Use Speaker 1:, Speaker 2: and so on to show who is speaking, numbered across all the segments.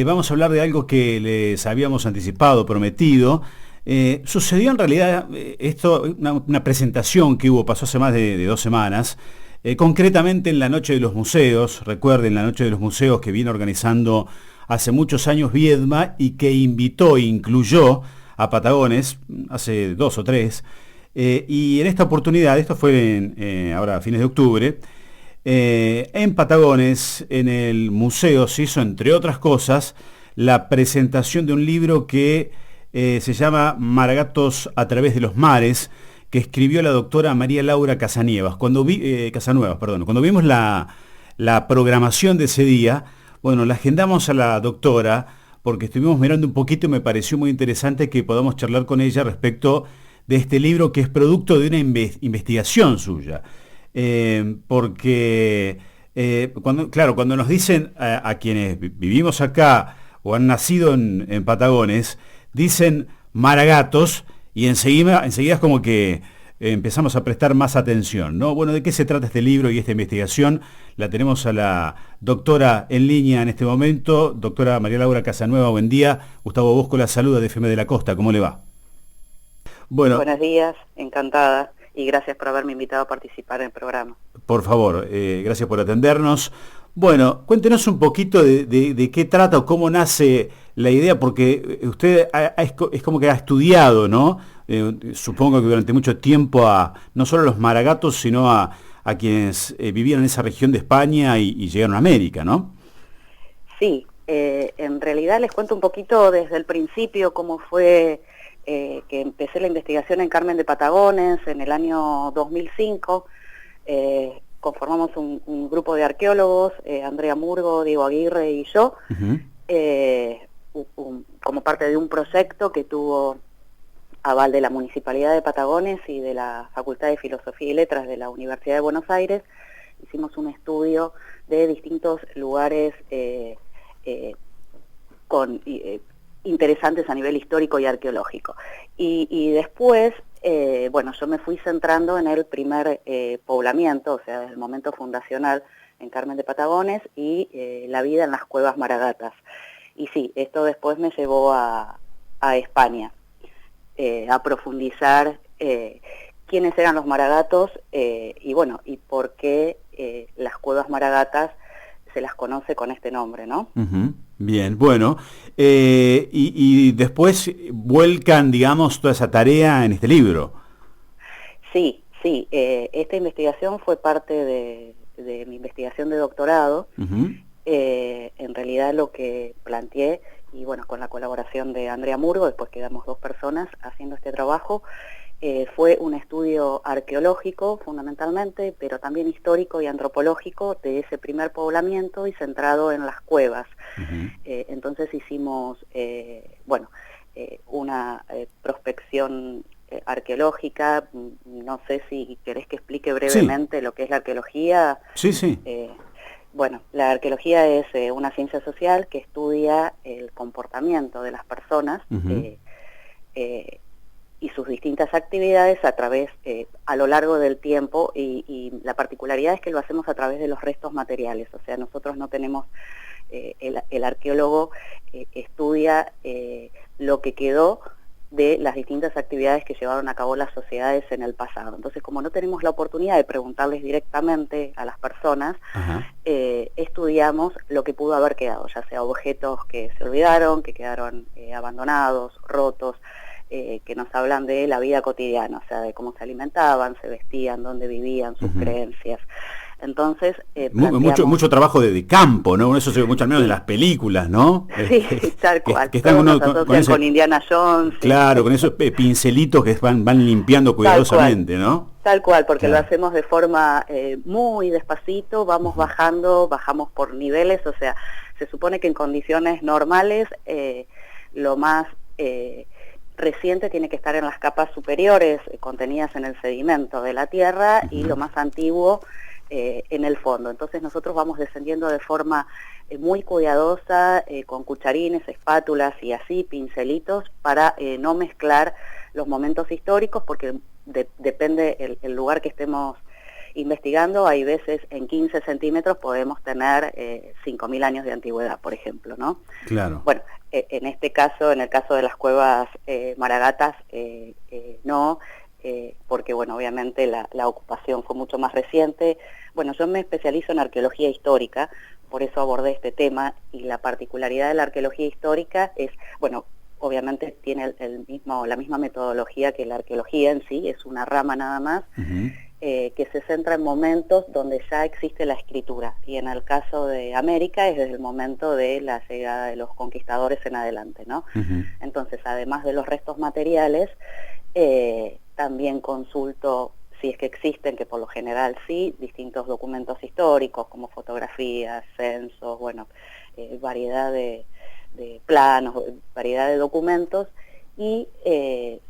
Speaker 1: vamos a hablar de algo que les habíamos anticipado, prometido. Sucedió en realidad una presentación que hubo, pasó hace más de 2 semanas, concretamente en la Noche de los Museos. Recuerden, la Noche de los Museos que viene organizando hace muchos años Viedma y que incluyó a Patagones hace 2 o 3. Y en esta oportunidad, esto fue ahora a fines de octubre, en Patagones, en el museo, se hizo, entre otras cosas, la presentación de un libro que se llama Maragatos a través de los mares, que escribió la doctora María Laura Casanuevas. Cuando vimos la programación de ese día, bueno, la agendamos a la doctora porque estuvimos mirando un poquito y me pareció muy interesante que podamos charlar con ella respecto de este libro que es producto de una investigación suya. Porque cuando nos dicen a quienes vivimos acá o han nacido en Patagones, dicen Maragatos y enseguida es como que empezamos a prestar más atención, ¿no? Bueno, ¿de qué se trata este libro y esta investigación? La tenemos a la doctora en línea en este momento, doctora María Laura Casanueva. Buen día. Gustavo Bosco la saluda de FM de la Costa. ¿Cómo le va?
Speaker 2: Bueno, buenos días, encantada. Y gracias por haberme invitado a participar en el programa.
Speaker 1: Por favor, gracias por atendernos. Bueno, cuéntenos un poquito de qué trata o cómo nace la idea, porque usted es como que ha estudiado, ¿no? Supongo que durante mucho tiempo no solo a los maragatos, sino a quienes vivían en esa región de España y llegaron a América, ¿no?
Speaker 2: Sí, en realidad les cuento un poquito desde el principio cómo fue que empecé la investigación en Carmen de Patagones en el año 2005. Conformamos un grupo de arqueólogos, Andrea Murgo, Diego Aguirre y yo, como parte de un proyecto que tuvo aval de la Municipalidad de Patagones y de la Facultad de Filosofía y Letras de la Universidad de Buenos Aires. Hicimos un estudio de distintos lugares interesantes a nivel histórico y arqueológico. Y después, yo me fui centrando en el primer poblamiento, o sea, el momento fundacional en Carmen de Patagones y la vida en las cuevas Maragatas. Y sí, esto después me llevó a España, a profundizar quiénes eran los Maragatos y por qué las cuevas Maragatas se las conoce con este nombre, ¿no?
Speaker 1: Uh-huh. Bien, bueno, y después vuelcan, digamos, toda esa tarea en este libro.
Speaker 2: Sí, esta investigación fue parte de mi investigación de doctorado. Uh-huh. En realidad lo que planteé, y bueno, con la colaboración de Andrea Murgo, después quedamos 2 personas haciendo este trabajo, fue un estudio arqueológico fundamentalmente, pero también histórico y antropológico de ese primer poblamiento y centrado en las cuevas. Uh-huh. Entonces hicimos una prospección arqueológica. No sé si querés que explique brevemente lo que es la arqueología.
Speaker 1: Sí.
Speaker 2: La arqueología es una ciencia social que estudia el comportamiento de las personas. Uh-huh. Y sus distintas actividades a lo largo del tiempo, y la particularidad es que lo hacemos a través de los restos materiales. O sea, nosotros no tenemos, el arqueólogo estudia lo que quedó de las distintas actividades que llevaron a cabo las sociedades en el pasado. Entonces, como no tenemos la oportunidad de preguntarles directamente a las personas, estudiamos lo que pudo haber quedado, ya sea objetos que se olvidaron, que quedaron abandonados, rotos, que nos hablan de la vida cotidiana, o sea, de cómo se alimentaban, se vestían, dónde vivían, sus creencias. Entonces,
Speaker 1: mucho trabajo de campo, ¿no? Eso se ve mucho al menos en las películas, ¿no?
Speaker 2: Sí, tal cual.
Speaker 1: Que están
Speaker 2: con Indiana Jones.
Speaker 1: Claro, con esos pincelitos que van limpiando cuidadosamente, ¿no?
Speaker 2: Tal cual, porque lo hacemos de forma muy despacito, vamos bajamos por niveles, o sea, se supone que en condiciones normales lo más reciente tiene que estar en las capas superiores, contenidas en el sedimento de la tierra, y lo más antiguo en el fondo. Entonces nosotros vamos descendiendo de forma muy cuidadosa, con cucharines, espátulas y así, pincelitos, para no mezclar los momentos históricos, porque depende el lugar que estemos investigando, hay veces en 15 centímetros podemos tener 5.000 años de antigüedad, por ejemplo, ¿no?
Speaker 1: Claro.
Speaker 2: Bueno, en este caso, en el caso de las cuevas Maragatas, no, porque, bueno, obviamente la ocupación fue mucho más reciente. Bueno, yo me especializo en arqueología histórica, por eso abordé este tema, y la particularidad de la arqueología histórica es, bueno, obviamente tiene la misma metodología que la arqueología en sí, es una rama nada más, que se centra en momentos donde ya existe la escritura, y en el caso de América es desde el momento de la llegada de los conquistadores en adelante, ¿no? Entonces, además de los restos materiales, también consulto, si es que existen, que por lo general sí, distintos documentos históricos como fotografías, censos, bueno, variedad de planos, variedad de documentos, y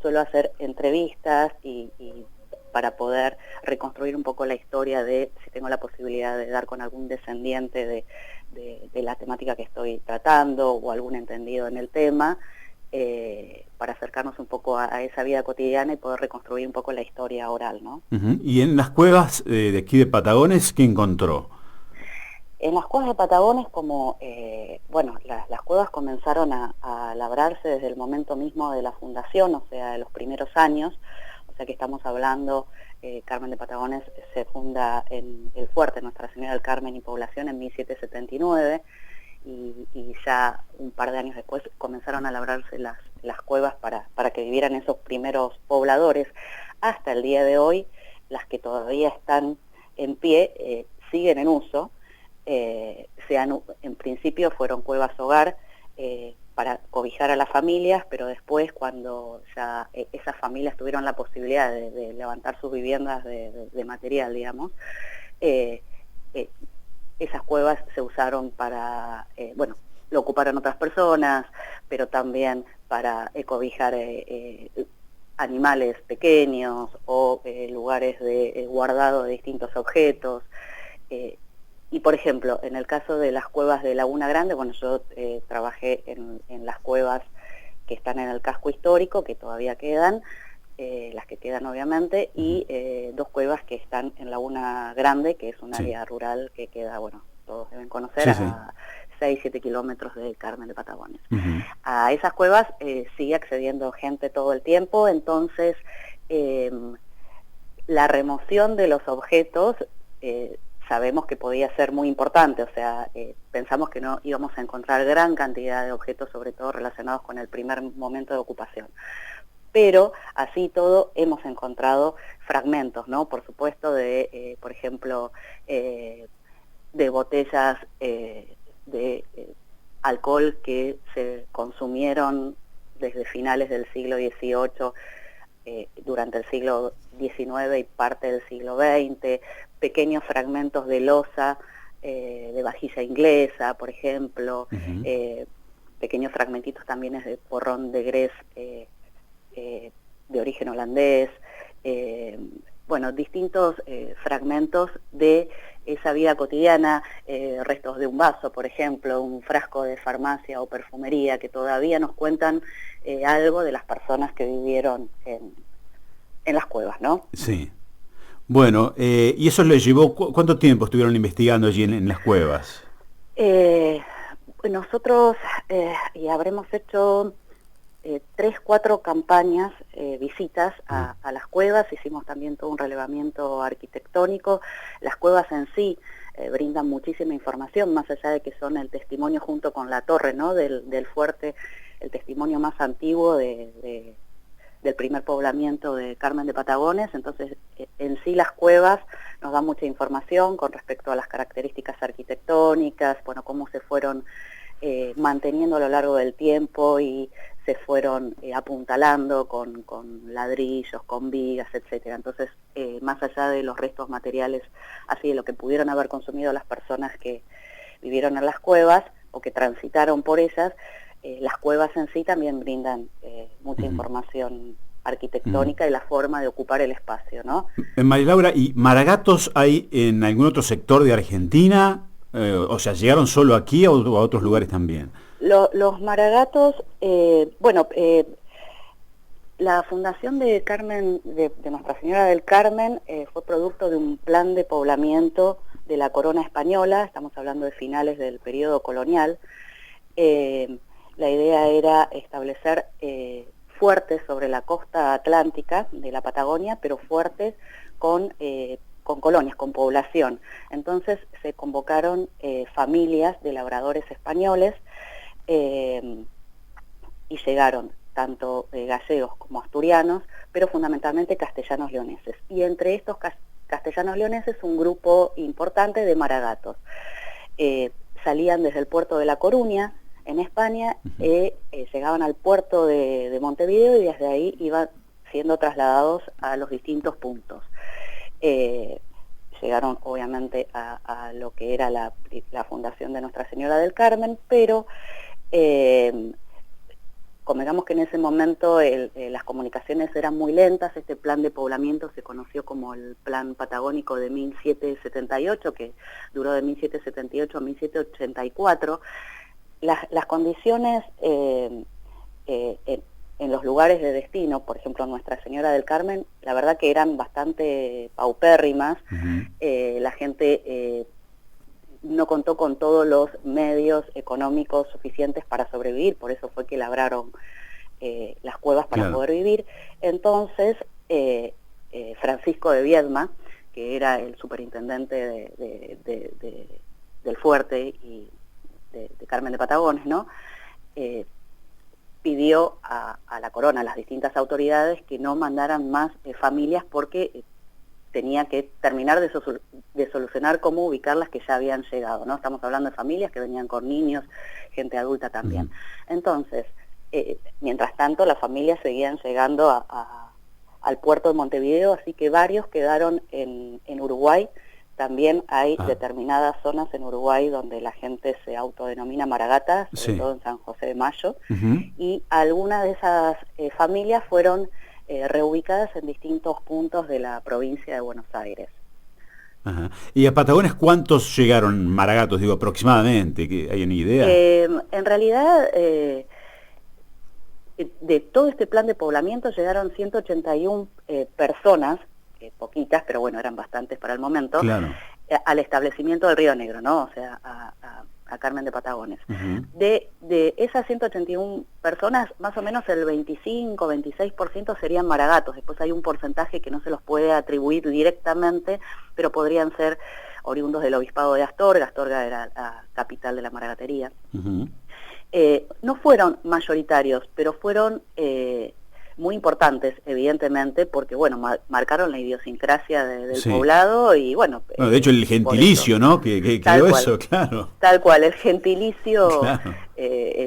Speaker 2: suelo hacer entrevistas y para poder reconstruir un poco la historia de, si tengo la posibilidad de dar con algún descendiente de la temática que estoy tratando o algún entendido en el tema, para acercarnos un poco a esa vida cotidiana y poder reconstruir un poco la historia oral, ¿no?
Speaker 1: Y en las cuevas de aquí de Patagones, ¿qué encontró?
Speaker 2: En las cuevas de Patagones, como, bueno, las cuevas comenzaron a labrarse desde el momento mismo de la fundación, o sea, de los primeros años, o sea que estamos hablando, Carmen de Patagones se funda en el fuerte Nuestra Señora del Carmen y Población en 1779, y ya un par de años después comenzaron a labrarse las cuevas para que vivieran esos primeros pobladores. Hasta el día de hoy, las que todavía están en pie siguen en uso. En principio fueron cuevas hogar para cobijar a las familias, pero después, cuando ya esas familias tuvieron la posibilidad de levantar sus viviendas de material, digamos, esas cuevas se usaron para, bueno, lo ocuparon otras personas, pero también para cobijar animales pequeños o lugares de guardado de distintos objetos. Y, por ejemplo, en el caso de las cuevas de Laguna Grande, bueno, yo trabajé en las cuevas que están en el casco histórico, que todavía quedan, las que quedan obviamente, y dos cuevas que están en Laguna Grande, que es un área rural que queda, bueno, todos deben conocer, a 6-7 kilómetros de Carmen de Patagones. A esas cuevas sigue accediendo gente todo el tiempo, entonces la remoción de los objetos sabemos que podía ser muy importante, o sea, pensamos que no íbamos a encontrar gran cantidad de objetos, sobre todo relacionados con el primer momento de ocupación. Pero así todo hemos encontrado fragmentos, ¿no? Por supuesto, por ejemplo, de botellas de alcohol que se consumieron desde finales del siglo XVIII, durante el siglo XIX y parte del siglo XX, pequeños fragmentos de loza, de vajilla inglesa, por ejemplo, pequeños fragmentitos también de porrón de grés de origen holandés, bueno, distintos fragmentos de esa vida cotidiana, restos de un vaso, por ejemplo, un frasco de farmacia o perfumería, que todavía nos cuentan algo de las personas que vivieron en las cuevas, ¿no?
Speaker 1: Sí. Bueno, ¿y eso les llevó, cuánto tiempo estuvieron investigando allí en las cuevas?
Speaker 2: Nosotros y habremos hecho 3-4 campañas, visitas a las cuevas. Hicimos también todo un relevamiento arquitectónico. Las cuevas en sí brindan muchísima información, más allá de que son el testimonio junto con la torre, ¿no? del fuerte, el testimonio más antiguo del primer poblamiento de Carmen de Patagones. Entonces, en sí las cuevas nos dan mucha información con respecto a las características arquitectónicas, bueno, cómo se fueron manteniendo a lo largo del tiempo y se fueron apuntalando con ladrillos, con vigas, etcétera. Entonces, más allá de los restos materiales, así de lo que pudieron haber consumido las personas que vivieron en las cuevas o que transitaron por ellas, las cuevas en sí también brindan mucha información arquitectónica y la forma de ocupar el espacio, ¿no?
Speaker 1: María Laura, ¿y maragatos hay en algún otro sector de Argentina? O sea, ¿llegaron solo aquí o a otros lugares también?
Speaker 2: Los maragatos, bueno, La fundación de Carmen, de Nuestra Señora del Carmen, fue producto de un plan de poblamiento de la corona española, estamos hablando de finales del periodo colonial. La idea era establecer fuertes sobre la costa atlántica de la Patagonia, pero fuertes con colonias, con población. Entonces se convocaron familias de labradores españoles y llegaron tanto gallegos como asturianos, pero fundamentalmente castellanos leoneses. Y entre estos castellanos leoneses un grupo importante de maragatos. Salían desde el puerto de La Coruña, en España, llegaban al puerto de Montevideo y desde ahí iban siendo trasladados a los distintos puntos. Llegaron obviamente a lo que era la fundación de Nuestra Señora del Carmen, pero convengamos que en ese momento las comunicaciones eran muy lentas. Este plan de poblamiento se conoció como el Plan Patagónico de 1778, que duró de 1778 a 1784. Las condiciones en los lugares de destino, por ejemplo Nuestra Señora del Carmen, la verdad que eran bastante paupérrimas. La gente no contó con todos los medios económicos suficientes para sobrevivir, por eso fue que labraron las cuevas para poder vivir. Entonces, Francisco de Viedma, que era el superintendente del fuerte y de Carmen de Patagones, ¿no? Pidió a la corona, a las distintas autoridades, que no mandaran más familias porque tenía que terminar de solucionar cómo ubicar las que ya habían llegado, ¿no? Estamos hablando de familias que venían con niños, gente adulta también. Entonces, mientras tanto, las familias seguían llegando al puerto de Montevideo, así que varios quedaron en Uruguay. También hay determinadas zonas en Uruguay donde la gente se autodenomina maragatas, sobre todo en San José de Mayo, y algunas de esas familias fueron reubicadas en distintos puntos de la provincia de Buenos Aires.
Speaker 1: ¿Y a Patagones cuántos llegaron maragatos, digo, aproximadamente? ¿Hay una idea?
Speaker 2: En realidad, de todo este plan de poblamiento llegaron 181 personas, poquitas, pero bueno, eran bastantes para el momento, al establecimiento del Río Negro, ¿no? O sea, a Carmen de Patagones. De esas 181 personas, más o menos el 25-26% serían maragatos. Después hay un porcentaje que no se los puede atribuir directamente, pero podrían ser oriundos del obispado de Astorga. Astorga era la capital de la maragatería. No fueron mayoritarios, pero fueron muy importantes, evidentemente, porque, bueno, marcaron la idiosincrasia del poblado y, bueno...
Speaker 1: de hecho, el gentilicio, ¿no? Que quedó eso, claro.
Speaker 2: Tal cual, el gentilicio,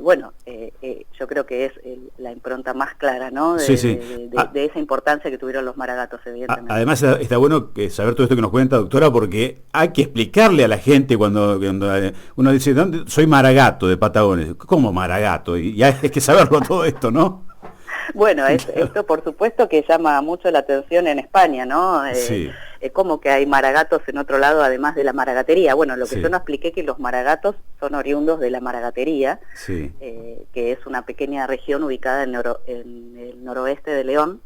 Speaker 2: bueno, yo creo que es la impronta más clara, ¿no? De esa importancia que tuvieron los maragatos, evidentemente.
Speaker 1: Además, está bueno saber todo esto que nos cuenta, doctora, porque hay que explicarle a la gente cuando uno dice, ¿dónde? Soy maragato de Patagones. ¿Cómo maragato? Y hay que saberlo todo esto, ¿no?
Speaker 2: Bueno, esto por supuesto que llama mucho la atención en España, ¿no? Como que hay maragatos en otro llado además de la maragatería. Bueno, lo que yo no expliqué que los maragatos son oriundos de la maragatería, que es una pequeña región ubicada en el noroeste de León,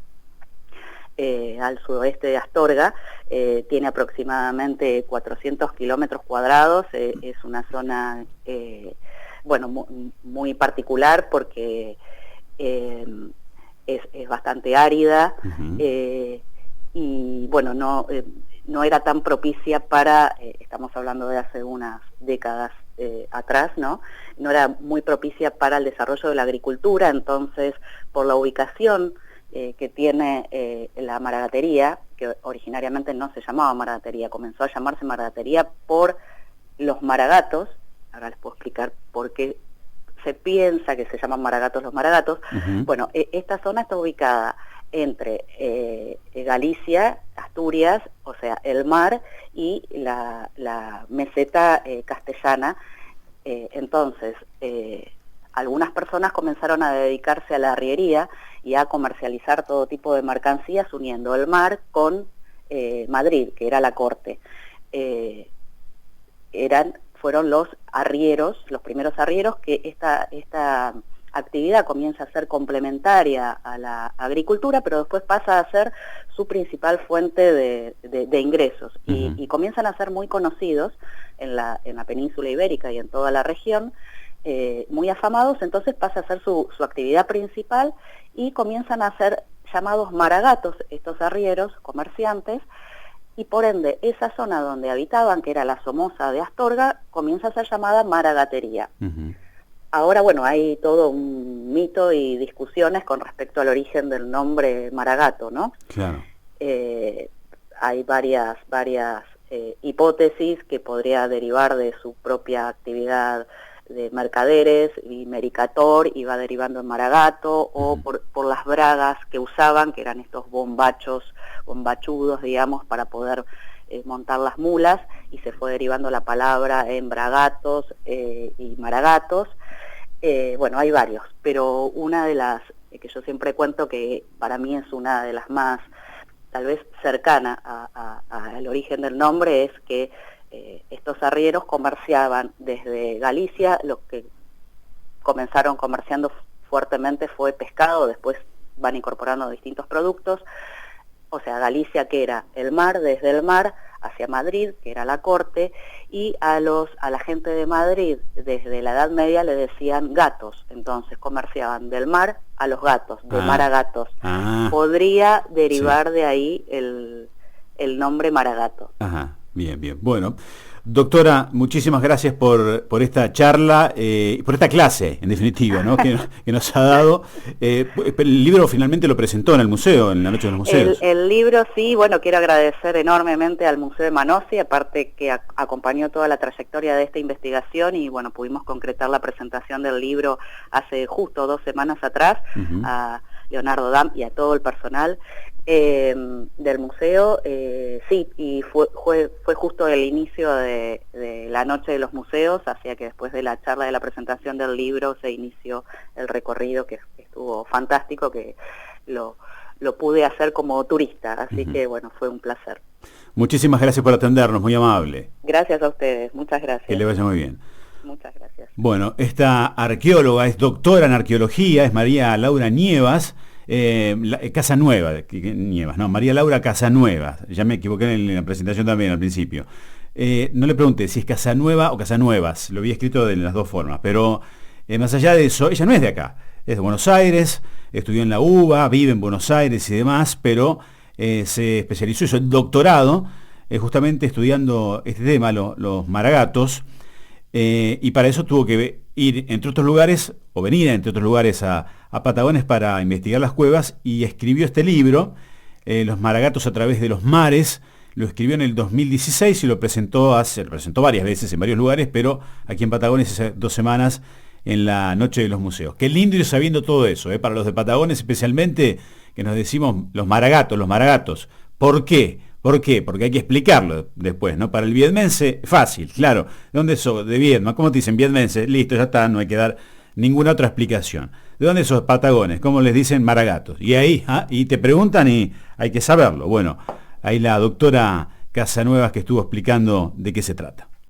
Speaker 2: al sudoeste de Astorga. Tiene aproximadamente 400 kilómetros cuadrados. Es una zona, bueno, muy particular porque... es bastante árida y bueno, no era tan propicia para, estamos hablando de hace unas décadas atrás, ¿no? No era muy propicia para el desarrollo de la agricultura. Entonces, por la ubicación que tiene la maragatería, que originariamente no se llamaba maragatería, comenzó a llamarse maragatería por los maragatos. Ahora les puedo explicar por qué se piensa que se llaman maragatos los maragatos. Bueno, esta zona está ubicada entre Galicia, Asturias, o sea, el mar, y la meseta castellana. Entonces, algunas personas comenzaron a dedicarse a la arriería y a comercializar todo tipo de mercancías uniendo el mar con Madrid, que era la corte. Fueron los arrieros, los primeros arrieros, que esta actividad comienza a ser complementaria a la agricultura, pero después pasa a ser su principal fuente de ingresos y comienzan a ser muy conocidos en la península ibérica y en toda la región, muy afamados. Entonces pasa a ser su actividad principal y comienzan a ser llamados maragatos, estos arrieros, comerciantes, y por ende esa zona donde habitaban, que era la Somoza de Astorga, comienza a ser llamada maragatería. Ahora, bueno, hay todo un mito y discusiones con respecto al origen del nombre Maragato, ¿no?
Speaker 1: Claro.
Speaker 2: Hay varias hipótesis que podría derivar de su propia actividad de mercaderes y mericator, y va derivando en Maragato, o por las bragas que usaban, que eran estos bombachudos, digamos, para poder montar las mulas, y se fue derivando la palabra en bragatos y maragatos. Bueno, hay varios, pero una de las que yo siempre cuento, que para mí es una de las más, tal vez, cercana al origen del nombre, es que estos arrieros comerciaban desde Galicia. Los que comenzaron comerciando fuertemente fue pescado, después van incorporando distintos productos. O sea, Galicia, que era el mar, desde el mar hacia Madrid, que era la corte, y a la gente de Madrid desde la Edad Media le decían gatos. Entonces comerciaban del mar a los gatos, de mar a gatos. Podría derivar de ahí el nombre Maragato.
Speaker 1: Ajá, bien, bien. Bueno, doctora, muchísimas gracias por esta charla, por esta clase, en definitiva, ¿no? que nos ha dado. El libro finalmente lo presentó en el museo, en la Noche de los Museos.
Speaker 2: El libro, sí, bueno, quiero agradecer enormemente al Museo de Manosi, aparte que acompañó toda la trayectoria de esta investigación, y bueno, pudimos concretar la presentación del libro hace justo 2 semanas atrás, a Leonardo Dam y a todo el personal del museo. Sí, y fue justo el inicio de la Noche de los Museos, hacia que después de la charla de la presentación del libro se inició el recorrido, que estuvo fantástico, que lo pude hacer como turista, así que bueno, fue un placer.
Speaker 1: Muchísimas gracias por atendernos, muy amable.
Speaker 2: Gracias a ustedes, muchas gracias.
Speaker 1: Que le vaya muy bien.
Speaker 2: Muchas gracias.
Speaker 1: Bueno, esta arqueóloga es doctora en arqueología, es María Laura Nievas, Casanueva, Nievas, no, María Laura Casanueva, ya me equivoqué en la presentación también al principio. No le pregunté si es Casanueva o Casanuevas, lo había escrito de las dos formas, pero más allá de eso, ella no es de acá, es de Buenos Aires, estudió en la UBA, vive en Buenos Aires y demás, pero se especializó, hizo el doctorado justamente estudiando este tema, los maragatos, y para eso tuvo que ir, entre otros lugares, o venir entre otros lugares a Patagones para investigar las cuevas, y escribió este libro, Los Maragatos a través de los mares. Lo escribió en el 2016 y lo presentó varias veces en varios lugares, pero aquí en Patagones hace 2 semanas, en la Noche de los Museos. Qué lindo ir sabiendo todo eso, para los de Patagones especialmente, que nos decimos los maragatos. ¿Por qué? ¿Por qué? Porque hay que explicarlo después, ¿no? Para el viedmense, fácil, claro. ¿De dónde sos? De Viedma. ¿Cómo te dicen viedmense? Listo, ya está, no hay que dar ninguna otra explicación. ¿De dónde sos? Patagones. ¿Cómo les dicen? Maragatos. Y ahí, y te preguntan y hay que saberlo. Bueno, ahí la doctora Casanuevas, que estuvo explicando de qué se trata.